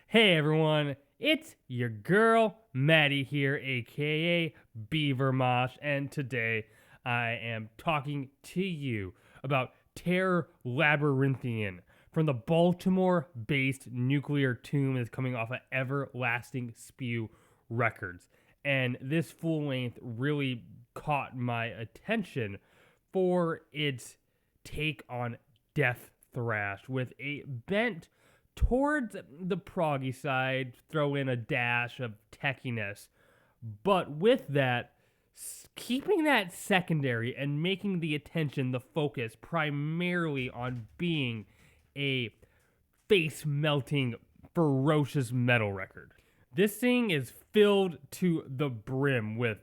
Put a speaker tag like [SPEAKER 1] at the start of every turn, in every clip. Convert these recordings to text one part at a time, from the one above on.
[SPEAKER 1] Hey everyone, it's your girl Maddie here, aka Beaver Mosh, and today I am talking to you about Terror Labyrinthian from the Baltimore-based Nuclear Tomb that's coming off of Everlasting Spew Records. And this full length really caught my attention for its take on death thrash with a bent towards the proggy side, throw in a dash of techiness, but with that, keeping that secondary and making the attention, the focus primarily on being a face-melting, ferocious metal record. This thing is filled to the brim with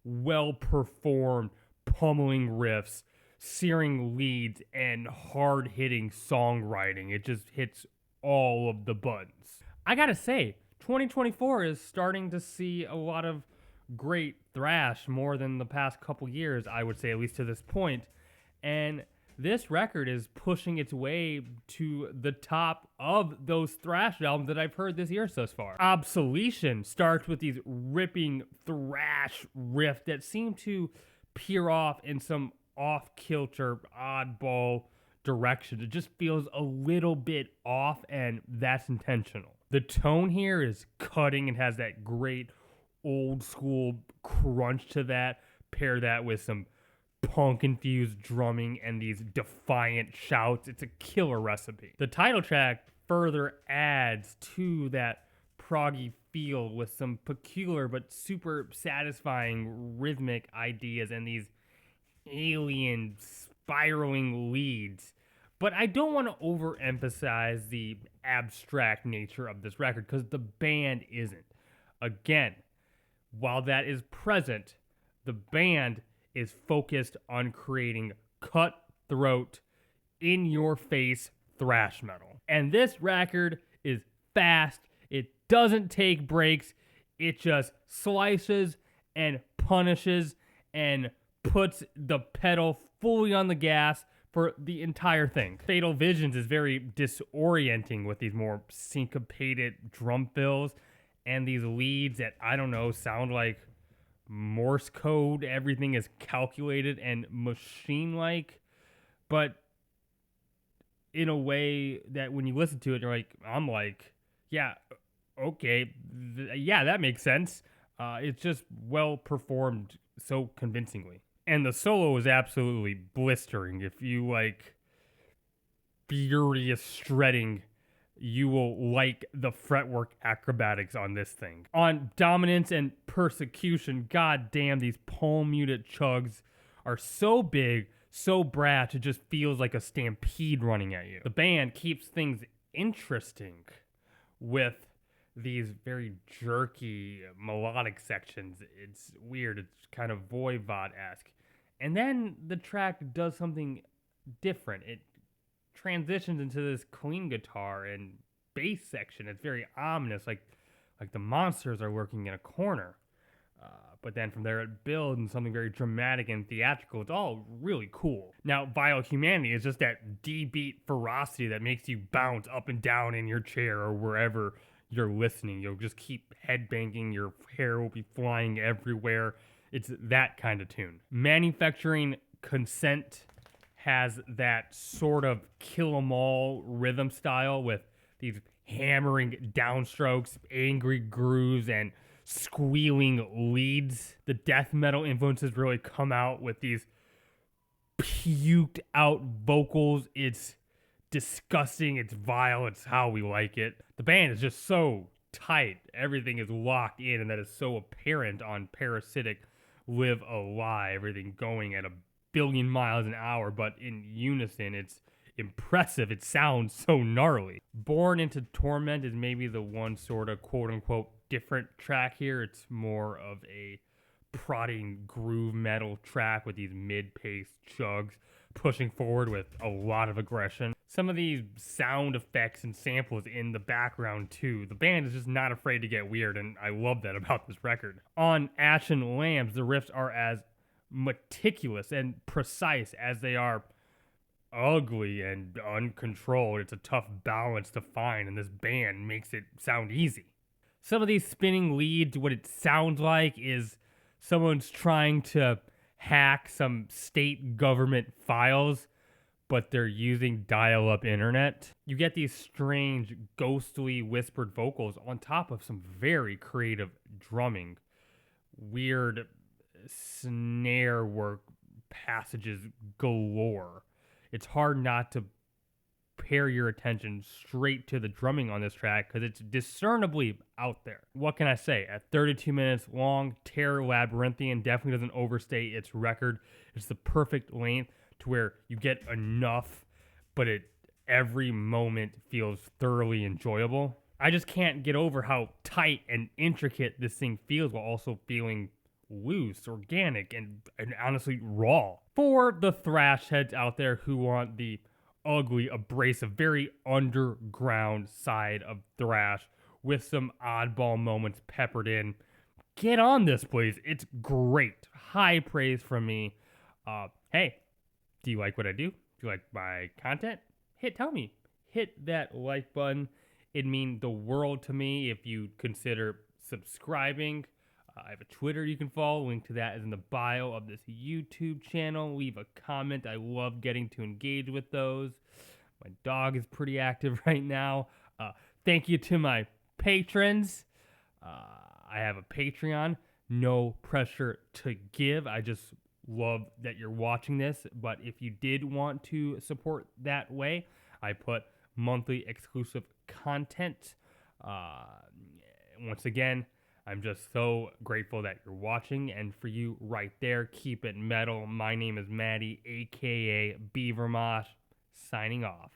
[SPEAKER 1] well-performed, pummeling riffs, searing leads, and hard-hitting songwriting. It just hits all of the buttons. I gotta say, 2024 is starting to see a lot of great thrash more than the past couple years, I would say, at least to this point. And this record is pushing its way to the top of those thrash albums that I've heard this year so far. Obsolescence starts with these ripping thrash riffs that seem to peer off in some off-kilter, oddball direction. It just feels a little bit off, and that's intentional. The tone here is cutting and has that great old school crunch to that. Pair that with some punk infused drumming and these defiant shouts. It's a killer recipe. The title track further adds to that proggy feel with some peculiar but super satisfying rhythmic ideas and these alien spiraling leads. But I don't want to overemphasize the abstract nature of this record because the band isn't. Again, while that is present, the band is focused on creating cutthroat, in-your-face thrash metal. And this record is fast. It doesn't take breaks. It just slices and punishes and puts the pedal fully on the gas for the entire thing. Fatal Visions is very disorienting with these more syncopated drum fills and these leads that, I don't know, sound like Morse code. Everything is calculated and machine-like, but in a way that when you listen to it, I'm like, yeah, okay, yeah, that makes sense. It's just well performed so convincingly. And the solo is absolutely blistering. If you like furious shredding, you will like the fretwork acrobatics on this thing. On Dominance and Persecution, goddamn, these palm muted chugs are so big, so brash, it just feels like a stampede running at you. The band keeps things interesting with these very jerky melodic sections. It's weird. It's kind of voivod-esque. And then the track does something different. It transitions into this clean guitar and bass section. It's very ominous, like the monsters are lurking in a corner. But then from there it builds into something very dramatic and theatrical. It's all really cool. Now, Vile Humanity is just that D-beat ferocity that makes you bounce up and down in your chair or wherever you're listening. You'll just keep headbanging, your hair will be flying everywhere. It's that kind of tune. Manufacturing Consent has that sort of kill 'em all rhythm style with these hammering downstrokes, angry grooves, and squealing leads. The death metal influences really come out with these puked out vocals. It's disgusting, it's vile, it's how we like it. The band is just so tight. Everything is locked in, and that is so apparent on Parasitic Live a Lie. Everything going at a billion miles an hour, but in unison. It's impressive. It sounds so gnarly. Born into Torment is maybe the one sort of quote-unquote different track here. It's more of a prodding groove metal track with these mid-paced chugs pushing forward with a lot of aggression. Some of these sound effects and samples in the background too. The band is just not afraid to get weird, and I love that about this record. On Ashen Lambs, the riffs are as meticulous and precise as they are ugly and uncontrolled. It's a tough balance to find, and this band makes it sound easy. Some of these spinning leads, what it sounds like is someone's trying to hack some state government files, but they're using dial-up internet. You get these strange, ghostly whispered vocals on top of some very creative drumming. Weird snare work passages galore. It's hard not to pair your attention straight to the drumming on this track because it's discernibly out there. What can I say? At 32 minutes long, Terror Labyrinthian definitely doesn't overstate its record. It's the perfect length to where you get enough, but every moment feels thoroughly enjoyable. I just can't get over how tight and intricate this thing feels while also feeling loose, organic, and honestly raw. For the thrash heads out there who want the ugly, abrasive, very underground side of thrash with some oddball moments peppered in, get on this, please. It's great. High praise from me. Hey, do you like what I do? Do you like my content? Tell me. Hit that like button. It'd mean the world to me if you consider subscribing. I have a Twitter you can follow. Link to that is in the bio of this YouTube channel. Leave a comment. I love getting to engage with those. My dog is pretty active right now. Thank you to my patrons. I have a Patreon. No pressure to give. I just love that you're watching this. But if you did want to support that way, I put monthly exclusive content. Once again, I'm just so grateful that you're watching, and for you right there, keep it metal. My name is Maddie, aka Beaver Mosh, signing off.